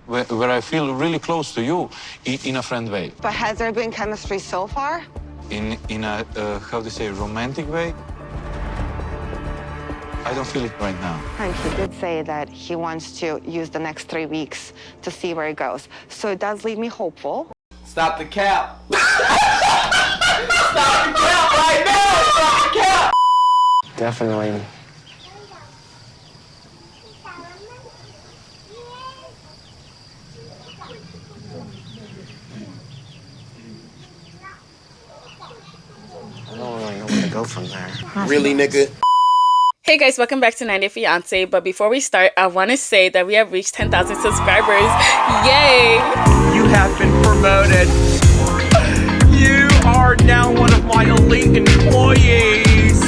where I feel really close to you in a friend way. But has there been chemistry so far? In a, how to say, romantic way? I don't feel it right now. And he did say that he wants to use the next 3 weeks to see where it goes. So it does leave me hopeful. Stop the cap. Stop the cap right now. Stop the cap. Definitely. I don't really know where to go from there. Really, nigga? Hey guys, welcome back to 90 Fiance. But before we start, I want to say that we have reached 10,000 subscribers. Yay! You have been promoted. You are now one of my elite employees.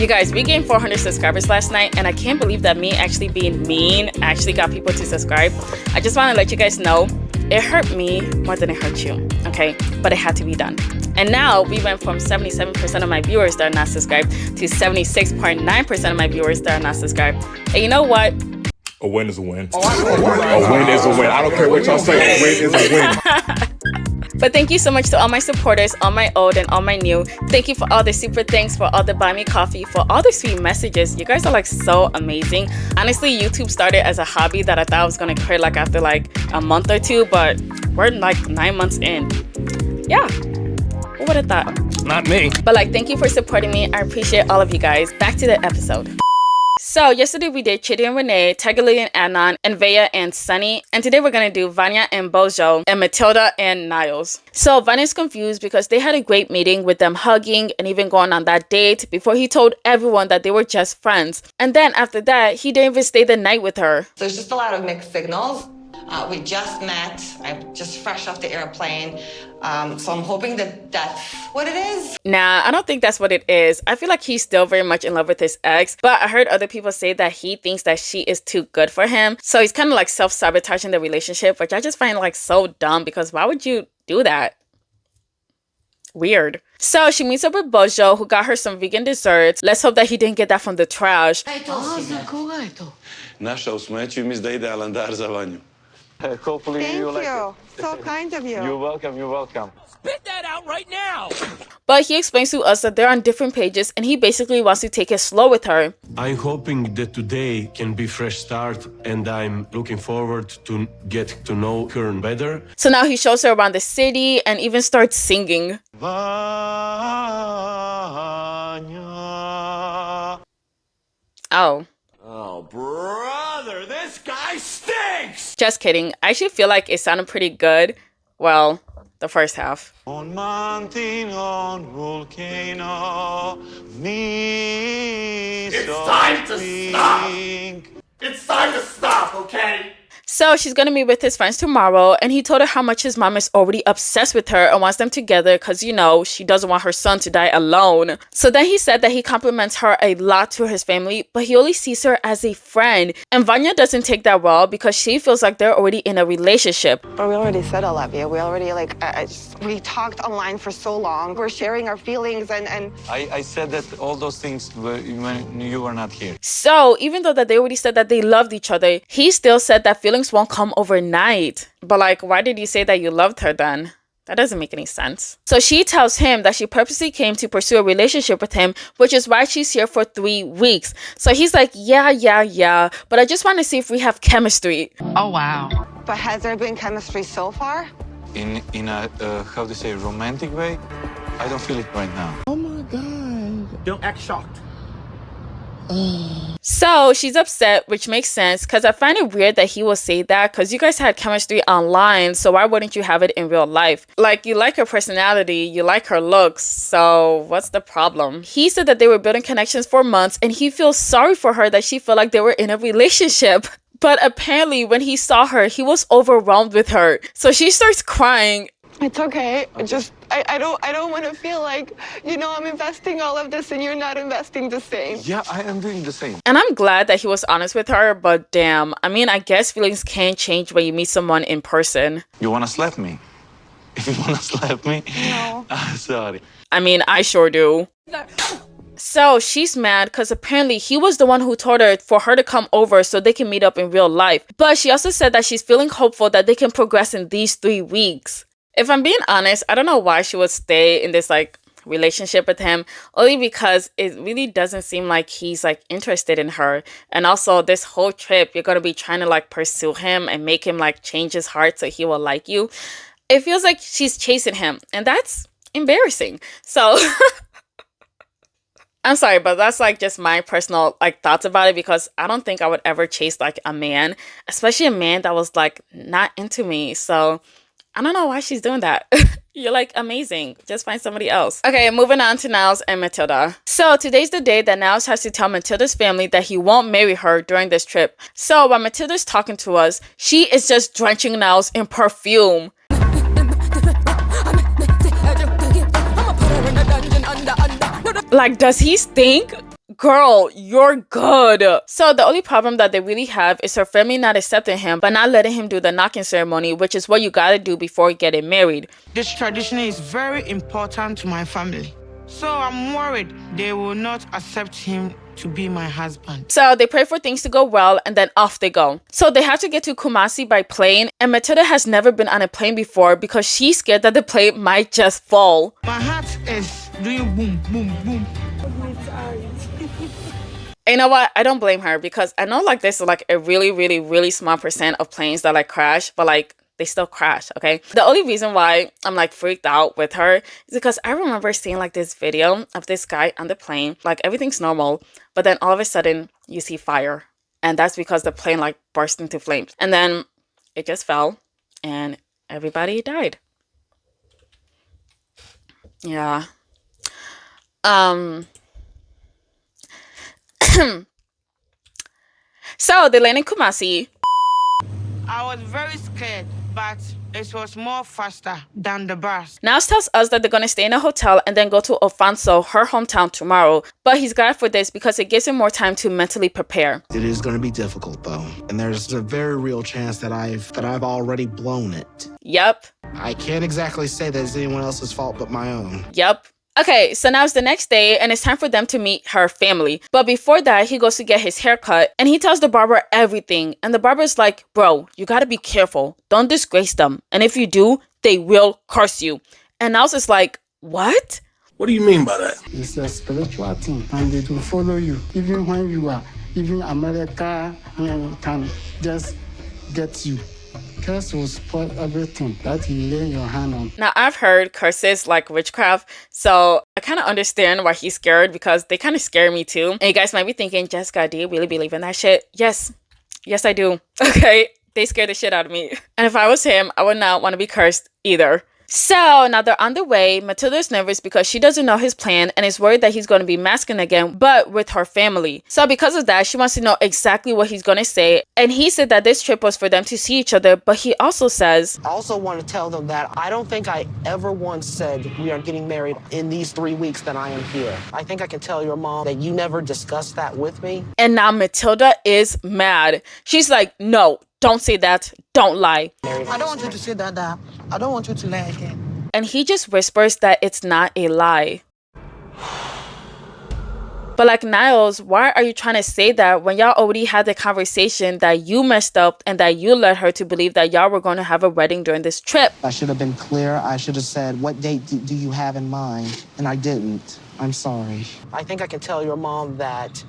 You guys, we gained 400 subscribers last night, and I can't believe that me actually being mean actually got people to subscribe. I just want to let you guys know, it hurt me more than it hurt you, okay? But it had to be done. And now we went from 77% of my viewers that are not subscribed to 76.9% of my viewers that are not subscribed. And you know what? A win is a win. A win is a win. I don't care what y'all say. A win is a win. But thank you so much to all my supporters, all my old and all my new. Thank you for all the super thanks, for all the buy me coffee, for all the sweet messages. You guys are like so amazing. Honestly, YouTube started as a hobby that I thought I was gonna quit like after like a month or two, but we're like 9 months in. Yeah, who would have thought? Not me. But like, thank you for supporting me. I appreciate all of you guys. Back to the episode. So yesterday we did Chidi and Renee, Tagali and Adnan, and Vaya and Sunny. And today we're going to do Vanya and Bozo, and Matilda and Niles. So Vanya's confused because they had a great meeting with them hugging and even going on that date before he told everyone that they were just friends. And then after that, he didn't even stay the night with her. There's just a lot of mixed signals. We just met. I'm just fresh off the airplane. So I'm hoping that that's what it is. Nah, I don't think that's what it is. I feel like he's still very much in love with his ex, but I heard other people say that he thinks that she is too good for him. So he's kind of like self-sabotaging the relationship, which I just find like so dumb because why would you do that? Weird. So she meets up with Bozo, who got her some vegan desserts. Let's hope that he didn't get that from the trash. Naša u smeću i mislim da je idealan dar za Vanju. Hopefully Thank you like you. it. So kind of you. You're welcome, you're welcome. Spit that out right now. But he explains to us that they're on different pages and he basically wants to take it slow with her. I'm hoping that today can be fresh start and I'm looking forward to get to know her better. So now he shows her around the city and even starts singing. Oh. Oh, brother, this guy stinks! Just kidding. I actually feel like it sounded pretty good. Well, the first half. On mountain, on volcano, It's time to stop! It's time to stop, okay? So she's gonna meet with his friends tomorrow, and he told her how much his mom is already obsessed with her and wants them together because, you know, she doesn't want her son to die alone. So then he said that he compliments her a lot to his family, but he only sees her as a friend. And Vanya doesn't take that well because she feels like they're already in a relationship. But we already said I love you. We already we talked online for so long. We're sharing our feelings and I said that all those things when you were not here. So even though that they already said that they loved each other, he still said that feelings won't come overnight. But like, why did you say that you loved her then? That doesn't make any sense. So she tells him that she purposely came to pursue a relationship with him, which is why she's here for 3 weeks. So he's like, yeah, but I just want to see if we have chemistry. oh wow. But has there been chemistry so far? In a, how to say, romantic way? I don't feel it right now. Don't act shocked. So she's upset, which makes sense because I find it weird that he will say that because you guys had chemistry online, so why wouldn't you have it in real life? Like, you like her personality, you like her looks, so what's the problem? He said that they were building connections for months and he feels sorry for her that she felt like they were in a relationship. But apparently when he saw her, he was overwhelmed with her. So she starts crying. It's okay. I don't want to feel like, you know, I'm investing all of this and you're not investing the same. Yeah, I am doing the same. And I'm glad that he was honest with her, but damn, I mean, I guess feelings can change when you meet someone in person. You want to slap me? If you want to slap me? No. Sorry. I mean, I sure do. So she's mad because apparently he was the one who told her for her to come over so they can meet up in real life. But she also said that she's feeling hopeful that they can progress in these 3 weeks. If I'm being honest, I don't know why she would stay in this like relationship with him, only because it really doesn't seem like he's like interested in her. And also this whole trip you're gonna be trying to like pursue him and make him like change his heart so he will like you. It feels like she's chasing him, and that's embarrassing. So I'm sorry, but that's like just my personal like thoughts about it, because I don't think I would ever chase like a man, especially a man that was like not into me. So I don't know why she's doing that. You're like amazing. Just find somebody else. Okay, moving on to Niles and Matilda. So today's the day that Niles has to tell Matilda's family that he won't marry her during this trip. So while Matilda's talking to us, she is just drenching Niles in perfume. Like, does he stink? Girl, you're good. So the only problem that they really have is her family not accepting him, but not letting him do the knocking ceremony, which is what you gotta do before getting married. This tradition is very important to my family. So I'm worried they will not accept him to be my husband. So they pray for things to go well, and then off they go. So they have to get to Kumasi by plane, and Matilda has never been on a plane before because she's scared that the plane might just fall. My heart is doing boom, boom, boom. You know what? I don't blame her, because I know like this is like a really, really, really small percent of planes that like crash, but like they still crash, okay? The only reason why I'm like freaked out with her is because I remember seeing like this video of this guy on the plane, like everything's normal, but then all of a sudden you see fire, and that's because the plane like burst into flames, and then it just fell and everybody died. Yeah. So they land in Kumasi. I was very scared, but it was more faster than the bus. Niles tells us that they're going to stay in a hotel and then go to Alfonso, her hometown, tomorrow. But he's glad for this because it gives him more time to mentally prepare. It is going to be difficult, though. And there's a very real chance that I've already blown it. Yep. I can't exactly say that it's anyone else's fault but my own. Yep. Okay, so now it's the next day and it's time for them to meet her family. But before that, he goes to get his hair cut and he tells the barber everything. And the barber's like, bro, you gotta be careful. Don't disgrace them. And if you do, they will curse you. And Niles is like, what? What do you mean by that? It's a spiritual thing and it will follow you. Even when you are, even America can just get you. Curse will spoil everything that you lay your hand on. Now, I've heard curses like witchcraft, so I kind of understand why he's scared, because they kind of scare me too. And you guys might be thinking, Jessica, do you really believe in that shit? Yes. Yes, I do. Okay? They scare the shit out of me. And if I was him, I would not want to be cursed either. So now they're on the way. Matilda's nervous because she doesn't know his plan and is worried that he's going to be masking again, but with her family. So because of that, she wants to know exactly what he's going to say. And he said that this trip was for them to see each other, but he also says, I also want to tell them that I don't think I ever once said we are getting married in these 3 weeks that I am here. I think I can tell your mom that you never discussed that with me. And now Matilda is mad. She's like, no, don't say that. Don't lie. I don't want you to say that, Dad. I don't want you to lie again. And he just whispers that it's not a lie. But like, Niles, why are you trying to say that when y'all already had the conversation that you messed up and that you led her to believe that y'all were going to have a wedding during this trip? I should have been clear. I should have said, what date do you have in mind? And I didn't. I'm sorry. I think I can tell your mom that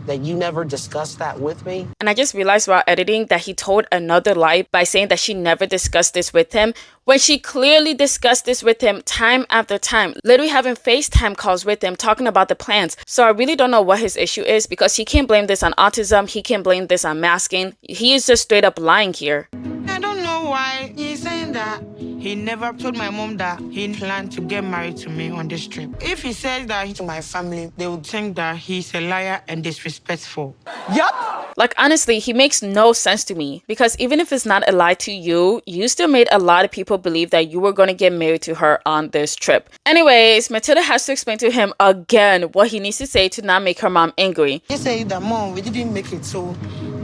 you never discussed that with me. And I just realized while editing that he told another lie by saying that she never discussed this with him, when she clearly discussed this with him time after time, literally having FaceTime calls with him, talking about the plans. So I really don't know what his issue is, because he can't blame this on autism. He can't blame this on masking. He is just straight up lying here. I don't know why he's saying that. He never told my mom that he planned to get married to me on this trip. If he says that to my family, they would think that he's a liar and disrespectful. Yup. Like, honestly, he makes no sense to me, because even if it's not a lie to you, you still made a lot of people believe that you were going to get married to her on this trip. Anyways, Matilda has to explain to him again what he needs to say to not make her mom angry. He said that, Mom, we didn't make it, so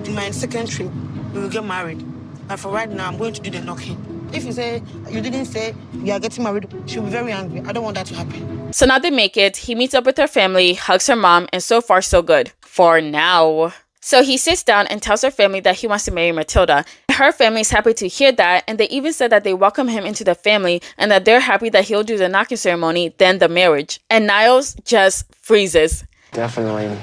in my second trip, we will get married. But for right now, I'm going to do the knocking. If you say, you didn't say you are getting married, she'll be very angry. I don't want that to happen. So now they make it. He meets up with her family, hugs her mom, and so far so good. For now. So he sits down and tells her family that he wants to marry Matilda. Her family is happy to hear that, and they even said that they welcome him into the family and that they're happy that he'll do the knocking ceremony, then the marriage. And Niles just freezes. Definitely.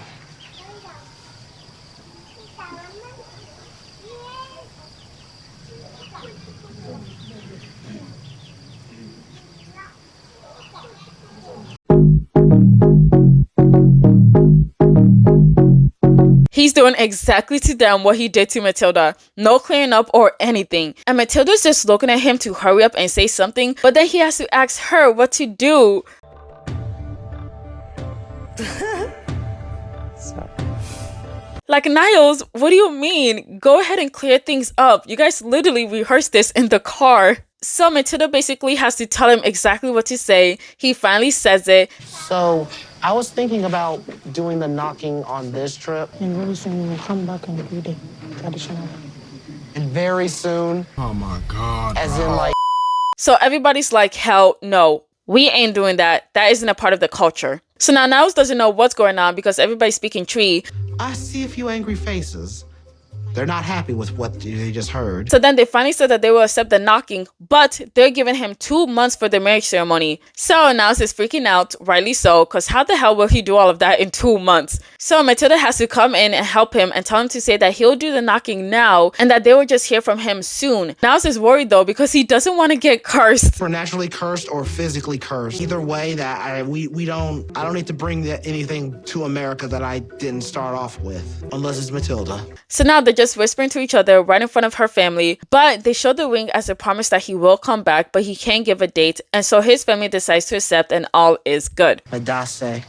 He's doing exactly to them what he did to Matilda. No clearing up or anything. And Matilda's just looking at him to hurry up and say something, but then he has to ask her what to do. Like, Niles, what do you mean? Go ahead and clear things up. You guys literally rehearsed this in the car. So Matilda basically has to tell him exactly what to say. He finally says it. So I was thinking about doing the knocking on this trip. And very soon we will come back and do the traditional. And very soon. Oh my God. As in, like. So everybody's like, hell no. We ain't doing that. That isn't a part of the culture. So now Niles doesn't know what's going on because everybody's speaking tree. I see a few angry faces. They're not happy with what they just heard. So then they finally said that they will accept the knocking, but they're giving him 2 months for the marriage ceremony. So Niles is freaking out, rightly so, because how the hell will he do all of that in 2 months? So Matilda has to come in and help him and tell him to say that he'll do the knocking now and that they will just hear from him soon. Niles is worried though because he doesn't want to get cursed. We're naturally cursed or physically cursed. Either way, that I don't need to bring anything to America that I didn't start off with, unless it's Matilda. So now they're just whispering to each other right in front of her family, but they show the ring as a promise that he will come back, but he can't give a date, and so his family decides to accept and all is good. Madase.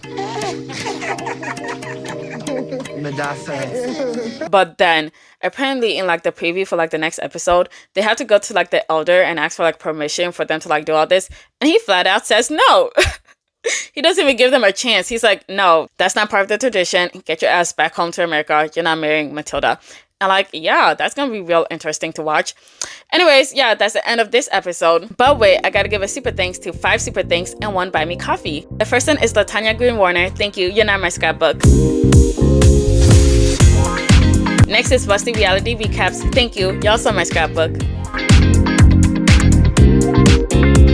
Madase. But then apparently in like the preview for like the next episode, they have to go to like the elder and ask for like permission for them to like do all this, and he flat out says no. He doesn't even give them a chance. He's like, no, that's not part of the tradition. Get your ass back home to America. You're not marrying Matilda. And like, yeah, that's gonna be real interesting to watch. Anyways, yeah, that's the end of this episode. But wait, I gotta give a super thanks to 5 super thanks and 1 buy me coffee. The first one is Latanya Green Warner. Thank you. You're not my scrapbook. Next is Rusty Reality Recaps. Thank you. You're also my scrapbook.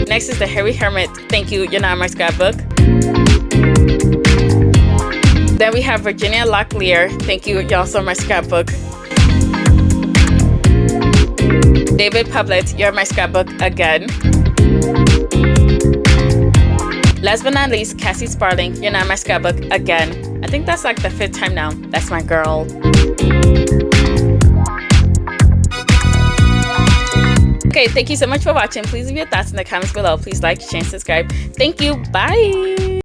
Next is the Harry Hermit. Thank you. You're not my scrapbook. Then we have Virginia Locklear. Thank you. You're also my scrapbook. David Publitt. You're my scrapbook again. Last but not least, Cassie Sparling. You're not my scrapbook again. I think that's like the 5th time now. That's my girl. Okay, thank you so much for watching. Please leave your thoughts in the comments below. Please like, share, and subscribe. Thank you. Bye.